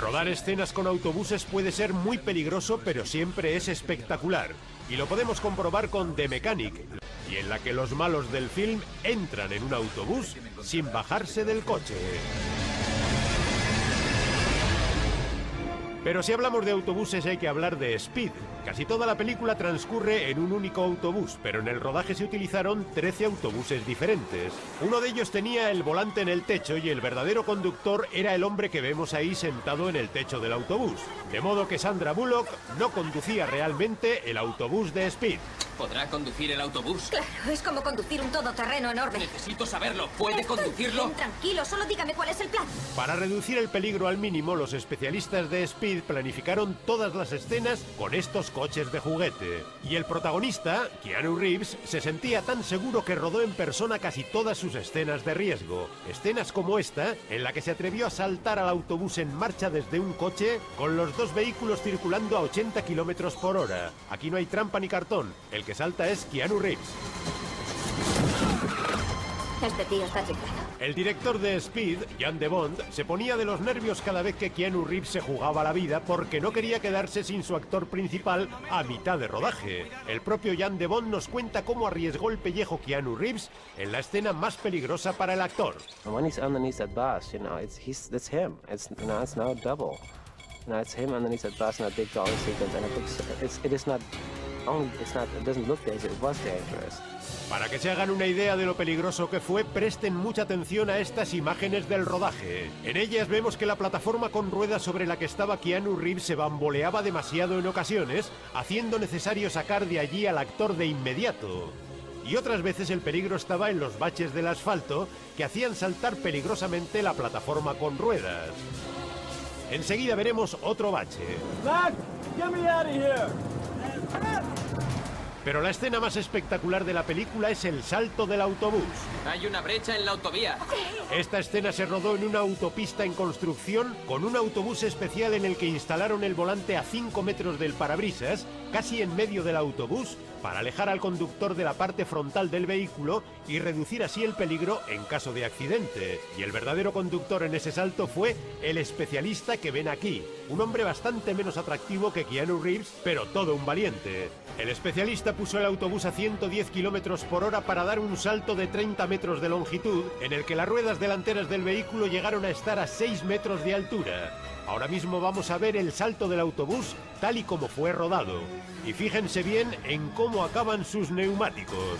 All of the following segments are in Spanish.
Rodar escenas con autobuses puede ser muy peligroso, pero siempre es espectacular. Y lo podemos comprobar con The Mechanic, y en la que los malos del film entran en un autobús sin bajarse del coche. Pero si hablamos de autobuses hay que hablar de Speed. Casi toda la película transcurre en un único autobús, pero en el rodaje se utilizaron 13 autobuses diferentes. Uno de ellos tenía el volante en el techo y el verdadero conductor era el hombre que vemos ahí sentado en el techo del autobús. De modo que Sandra Bullock no conducía realmente el autobús de Speed. ¿Podrá conducir el autobús? Claro, es como conducir un todoterreno enorme. Necesito saberlo. ¿Puede conducirlo? Bien, tranquilo, solo dígame cuál es el plan. Para reducir el peligro al mínimo, los especialistas de Speed planificaron todas las escenas con estos coches de juguete. Y el protagonista, Keanu Reeves, se sentía tan seguro que rodó en persona casi todas sus escenas de riesgo. Escenas como esta, en la que se atrevió a saltar al autobús en marcha desde un coche, con los dos vehículos circulando a 80 kilómetros por hora. Aquí no hay trampa ni cartón. El que salta es Keanu Reeves. Este tío está chiflado. El director de Speed, Jan de Bont, se ponía de los nervios cada vez que Keanu Reeves se jugaba la vida porque no quería quedarse sin su actor principal a mitad de rodaje. El propio Jan de Bont nos cuenta cómo arriesgó el pellejo Keanu Reeves en la escena más peligrosa para el actor. When he's underneath that bus, that's him. It's now double. It's him underneath that bus in a big dolly sequence, and it doesn't look dangerous. It was dangerous. Para que se hagan una idea de lo peligroso que fue, presten mucha atención a estas imágenes del rodaje. En ellas vemos que la plataforma con ruedas sobre la que estaba Keanu Reeves se bamboleaba demasiado en ocasiones, haciendo necesario sacar de allí al actor de inmediato. Y otras veces el peligro estaba en los baches del asfalto que hacían saltar peligrosamente la plataforma con ruedas. Enseguida veremos otro bache. Mac, get me out of here. Pero la escena más espectacular de la película es el salto del autobús. Hay una brecha en la autovía. Esta escena se rodó en una autopista en construcción con un autobús especial en el que instalaron el volante a 5 metros del parabrisas, casi en medio del autobús, para alejar al conductor de la parte frontal del vehículo y reducir así el peligro en caso de accidente. Y el verdadero conductor en ese salto fue el especialista que ven aquí, un hombre bastante menos atractivo que Keanu Reeves, pero todo un valiente. El especialista puso el autobús a 110 kilómetros por hora para dar un salto de 30 metros de longitud, en el que las ruedas delanteras del vehículo llegaron a estar a 6 metros de altura. Ahora mismo vamos a ver el salto del autobús tal y como fue rodado. Y fíjense bien en cómo acaban sus neumáticos.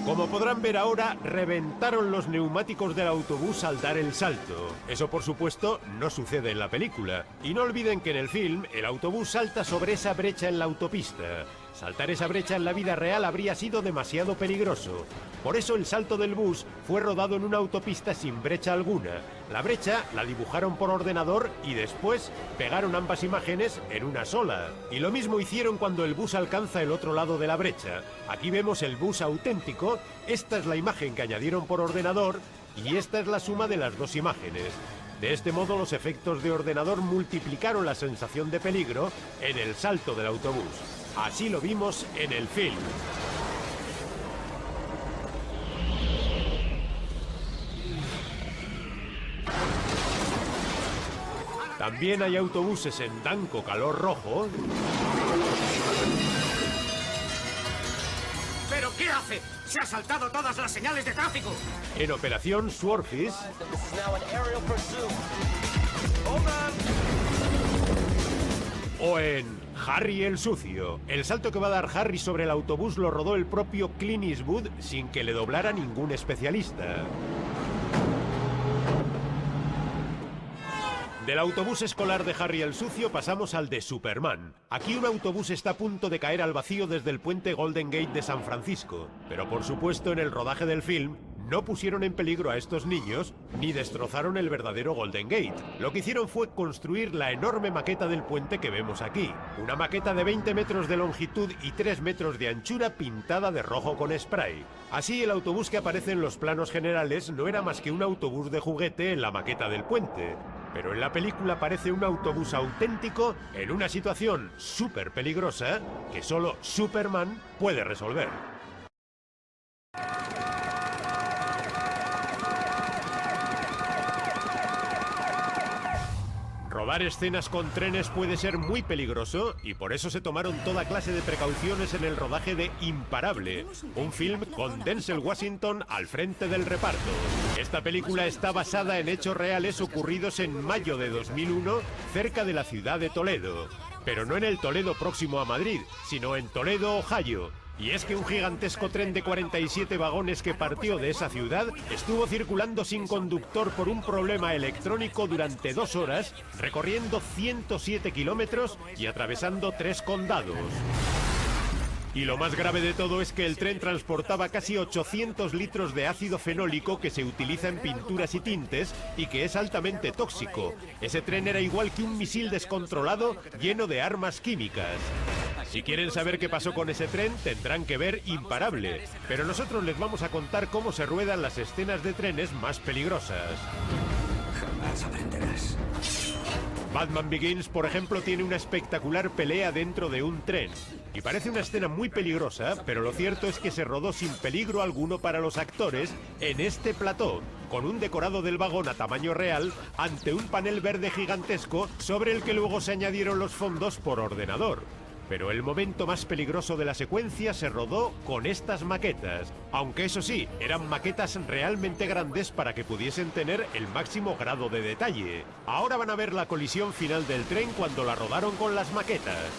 Como podrán ver ahora, reventaron los neumáticos del autobús al dar el salto. Eso, por supuesto, no sucede en la película. Y no olviden que en el film, el autobús salta sobre esa brecha en la autopista. Saltar esa brecha en la vida real habría sido demasiado peligroso. Por eso el salto del bus fue rodado en una autopista sin brecha alguna. La brecha la dibujaron por ordenador y después pegaron ambas imágenes en una sola. Y lo mismo hicieron cuando el bus alcanza el otro lado de la brecha. Aquí vemos el bus auténtico, esta es la imagen que añadieron por ordenador y esta es la suma de las dos imágenes. De este modo los efectos de ordenador multiplicaron la sensación de peligro en el salto del autobús. Así lo vimos en el film. También hay autobuses en Danco Calor Rojo. ¿Pero qué hace? ¡Se ha saltado todas las señales de tráfico! En Operación Swordfish. O en Harry el Sucio. El salto que va a dar Harry sobre el autobús lo rodó el propio Clint Eastwood sin que le doblara ningún especialista. Del autobús escolar de Harry el Sucio pasamos al de Superman. Aquí un autobús está a punto de caer al vacío desde el puente Golden Gate de San Francisco. Pero por supuesto en el rodaje del film no pusieron en peligro a estos niños ni destrozaron el verdadero Golden Gate. Lo que hicieron fue construir la enorme maqueta del puente que vemos aquí. Una maqueta de 20 metros de longitud y 3 metros de anchura pintada de rojo con spray. Así el autobús que aparece en los planos generales no era más que un autobús de juguete en la maqueta del puente. Pero en la película parece un autobús auténtico en una situación súper peligrosa que solo Superman puede resolver. Rodar escenas con trenes puede ser muy peligroso y por eso se tomaron toda clase de precauciones en el rodaje de Imparable, un film con Denzel Washington al frente del reparto. Esta película está basada en hechos reales ocurridos en mayo de 2001 cerca de la ciudad de Toledo. Pero no en el Toledo próximo a Madrid, sino en Toledo, Ohio. Y es que un gigantesco tren de 47 vagones que partió de esa ciudad estuvo circulando sin conductor por un problema electrónico durante 2 horas, recorriendo 107 kilómetros y atravesando 3 condados. Y lo más grave de todo es que el tren transportaba casi 800 litros de ácido fenólico que se utiliza en pinturas y tintes y que es altamente tóxico. Ese tren era igual que un misil descontrolado lleno de armas químicas. Si quieren saber qué pasó con ese tren, tendrán que ver Imparable. Pero nosotros les vamos a contar cómo se ruedan las escenas de trenes más peligrosas. Jamás aprenderás. Batman Begins, por ejemplo, tiene una espectacular pelea dentro de un tren. Y parece una escena muy peligrosa, pero lo cierto es que se rodó sin peligro alguno para los actores en este plató, con un decorado del vagón a tamaño real ante un panel verde gigantesco sobre el que luego se añadieron los fondos por ordenador. Pero el momento más peligroso de la secuencia se rodó con estas maquetas, aunque eso sí, eran maquetas realmente grandes para que pudiesen tener el máximo grado de detalle. Ahora van a ver la colisión final del tren cuando la rodaron con las maquetas.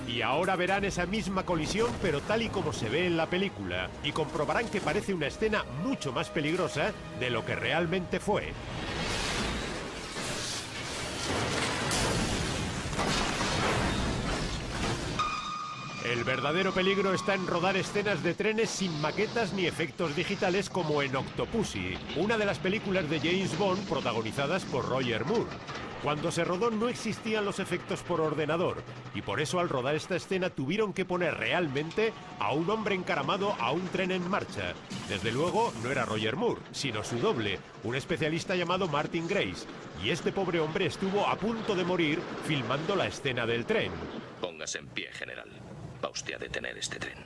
Y ahora verán esa misma colisión, pero tal y como se ve en la película, y comprobarán que parece una escena mucho más peligrosa de lo que realmente fue. El verdadero peligro está en rodar escenas de trenes sin maquetas ni efectos digitales como en Octopussy, una de las películas de James Bond protagonizadas por Roger Moore. Cuando se rodó no existían los efectos por ordenador y por eso al rodar esta escena tuvieron que poner realmente a un hombre encaramado a un tren en marcha. Desde luego no era Roger Moore, sino su doble, un especialista llamado Martin Grace. Y este pobre hombre estuvo a punto de morir filmando la escena del tren. Póngase en pie, general. Va usted a detener este tren.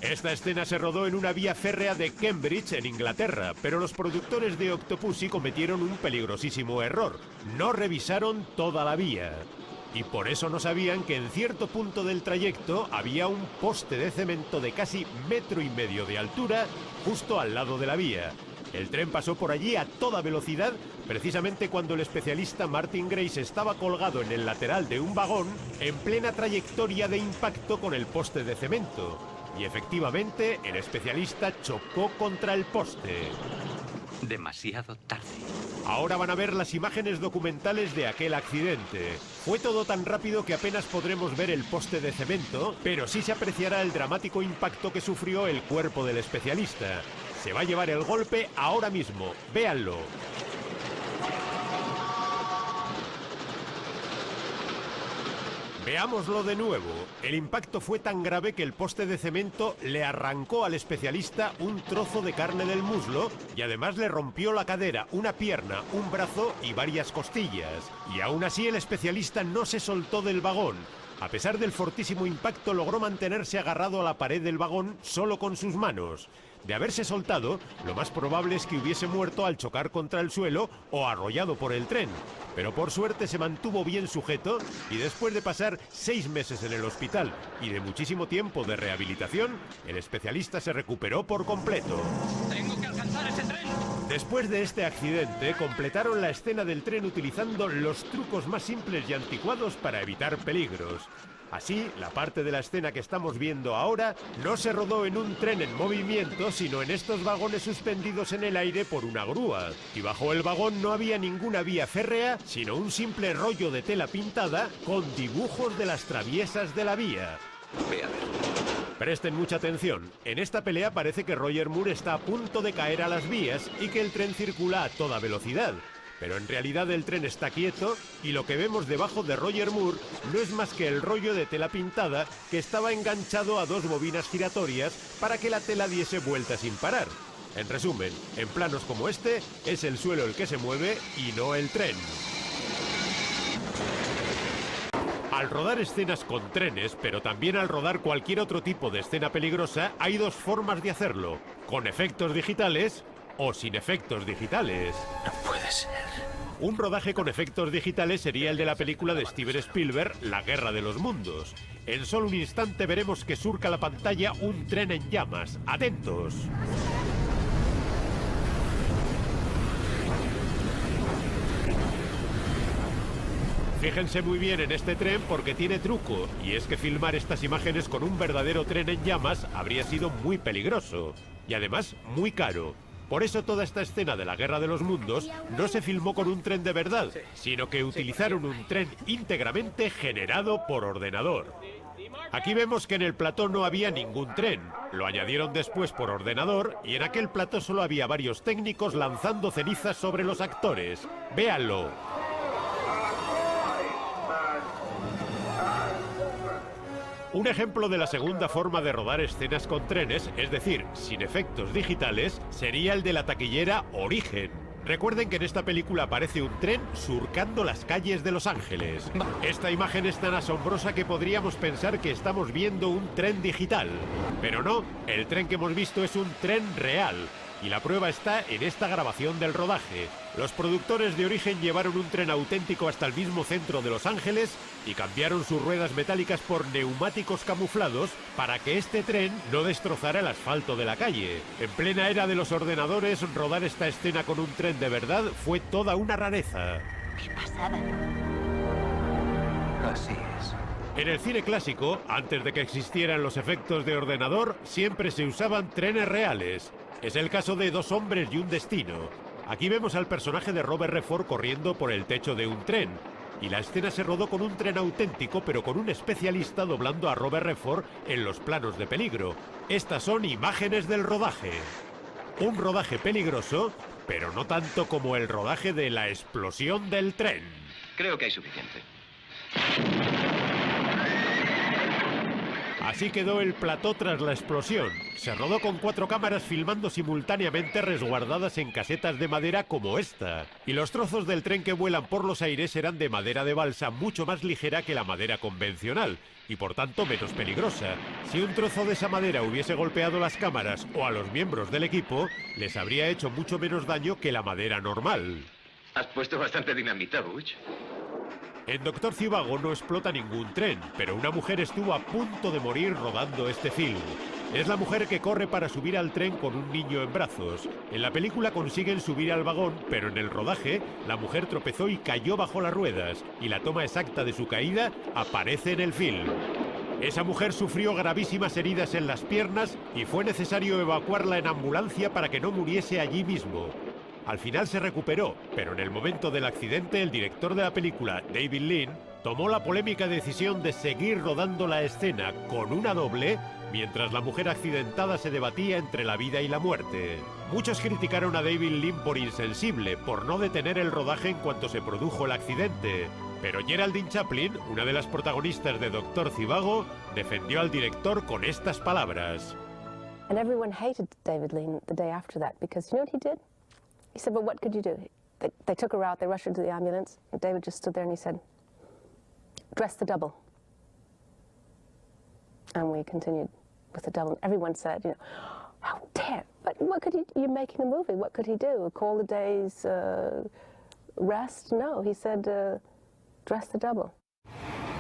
Esta escena se rodó en una vía férrea de Cambridge, en Inglaterra, pero los productores de Octopussy cometieron un peligrosísimo error. No revisaron toda la vía. Y por eso no sabían que en cierto punto del trayecto había un poste de cemento de casi 1,5 metros de altura justo al lado de la vía. El tren pasó por allí a toda velocidad, precisamente cuando el especialista Martin Grace estaba colgado en el lateral de un vagón en plena trayectoria de impacto con el poste de cemento. Y efectivamente, el especialista chocó contra el poste. Demasiado tarde. Ahora van a ver las imágenes documentales de aquel accidente. Fue todo tan rápido que apenas podremos ver el poste de cemento, pero sí se apreciará el dramático impacto que sufrió el cuerpo del especialista. Se va a llevar el golpe ahora mismo. Véanlo. Veámoslo de nuevo. El impacto fue tan grave que el poste de cemento le arrancó al especialista un trozo de carne del muslo y además le rompió la cadera, una pierna, un brazo y varias costillas. Y aún así el especialista no se soltó del vagón. A pesar del fortísimo impacto logró mantenerse agarrado a la pared del vagón solo con sus manos. De haberse soltado, lo más probable es que hubiese muerto al chocar contra el suelo o arrollado por el tren. Pero por suerte se mantuvo bien sujeto y después de pasar 6 meses en el hospital y de muchísimo tiempo de rehabilitación, el especialista se recuperó por completo. ¡Tengo que alcanzar ese tren! Después de este accidente, completaron la escena del tren utilizando los trucos más simples y anticuados para evitar peligros. Así, la parte de la escena que estamos viendo ahora no se rodó en un tren en movimiento, sino en estos vagones suspendidos en el aire por una grúa. Y bajo el vagón no había ninguna vía férrea, sino un simple rollo de tela pintada con dibujos de las traviesas de la vía. Ve a ver. Presten mucha atención. En esta pelea parece que Roger Moore está a punto de caer a las vías y que el tren circula a toda velocidad. Pero en realidad el tren está quieto y lo que vemos debajo de Roger Moore no es más que el rollo de tela pintada que estaba enganchado a 2 bobinas giratorias para que la tela diese vuelta sin parar. En resumen, en planos como este, es el suelo el que se mueve y no el tren. Al rodar escenas con trenes, pero también al rodar cualquier otro tipo de escena peligrosa, hay 2 formas de hacerlo: con efectos digitales o sin efectos digitales. No puede ser. Un rodaje con efectos digitales sería el de la película de Steven Spielberg, La Guerra de los Mundos. En solo un instante veremos que surca la pantalla un tren en llamas. ¡Atentos! Fíjense muy bien en este tren porque tiene truco, y es que filmar estas imágenes con un verdadero tren en llamas habría sido muy peligroso, y además muy caro. Por eso toda esta escena de la Guerra de los Mundos no se filmó con un tren de verdad, sino que utilizaron un tren íntegramente generado por ordenador. Aquí vemos que en el plató no había ningún tren, lo añadieron después por ordenador y en aquel plató solo había varios técnicos lanzando cenizas sobre los actores. ¡Véanlo! Un ejemplo de la segunda forma de rodar escenas con trenes, es decir, sin efectos digitales, sería el de la taquillera Origen. Recuerden que en esta película aparece un tren surcando las calles de Los Ángeles. Esta imagen es tan asombrosa que podríamos pensar que estamos viendo un tren digital. Pero no, el tren que hemos visto es un tren real. Y la prueba está en esta grabación del rodaje. Los productores de Origen llevaron un tren auténtico hasta el mismo centro de Los Ángeles y cambiaron sus ruedas metálicas por neumáticos camuflados para que este tren no destrozara el asfalto de la calle. En plena era de los ordenadores, rodar esta escena con un tren de verdad fue toda una rareza. ¡Qué pasada! Así es. En el cine clásico, antes de que existieran los efectos de ordenador, siempre se usaban trenes reales. Es el caso de Dos hombres y un destino. Aquí vemos al personaje de Robert Redford corriendo por el techo de un tren. Y la escena se rodó con un tren auténtico, pero con un especialista doblando a Robert Redford en los planos de peligro. Estas son imágenes del rodaje. Un rodaje peligroso, pero no tanto como el rodaje de la explosión del tren. Creo que hay suficiente. Así quedó el plató tras la explosión. Se rodó con 4 cámaras filmando simultáneamente resguardadas en casetas de madera como esta. Y los trozos del tren que vuelan por los aires eran de madera de balsa mucho más ligera que la madera convencional y por tanto menos peligrosa. Si un trozo de esa madera hubiese golpeado las cámaras o a los miembros del equipo, les habría hecho mucho menos daño que la madera normal. Has puesto bastante dinamita, Butch. En Doctor Zhivago no explota ningún tren, pero una mujer estuvo a punto de morir rodando este film. Es la mujer que corre para subir al tren con un niño en brazos. En la película consiguen subir al vagón, pero en el rodaje la mujer tropezó y cayó bajo las ruedas, y la toma exacta de su caída aparece en el film. Esa mujer sufrió gravísimas heridas en las piernas y fue necesario evacuarla en ambulancia para que no muriese allí mismo. Al final se recuperó, pero en el momento del accidente el director de la película, David Lean, tomó la polémica decisión de seguir rodando la escena con una doble mientras la mujer accidentada se debatía entre la vida y la muerte. Muchos criticaron a David Lean por insensible, por no detener el rodaje en cuanto se produjo el accidente. Pero Geraldine Chaplin, una de las protagonistas de Doctor Zhivago, defendió al director con estas palabras. And everyone hated David Lean the day after that because you know what he did? He said, but what could you do? They took her out, they rushed her to the ambulance, and David just stood there and he said, dress the double. And we continued with the double. Everyone said, you know, how dare, but what could he, you're making a movie, what could he do? Call the day's rest? No, he said, dress the double.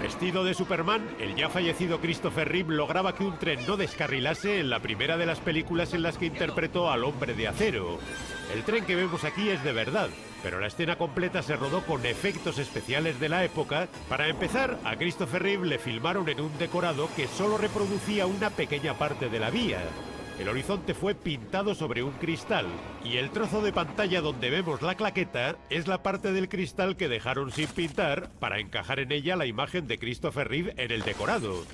Vestido de Superman, el ya fallecido Christopher Reeve lograba que un tren no descarrilase en la primera de las películas en las que interpretó al Hombre de Acero. El tren que vemos aquí es de verdad, pero la escena completa se rodó con efectos especiales de la época. Para empezar, a Christopher Reeve le filmaron en un decorado que solo reproducía una pequeña parte de la vía. El horizonte fue pintado sobre un cristal, y el trozo de pantalla donde vemos la claqueta es la parte del cristal que dejaron sin pintar para encajar en ella la imagen de Christopher Reeve en el decorado.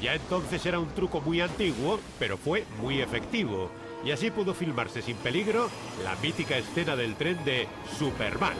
Ya entonces era un truco muy antiguo, pero fue muy efectivo, y así pudo filmarse sin peligro la mítica escena del tren de Superman.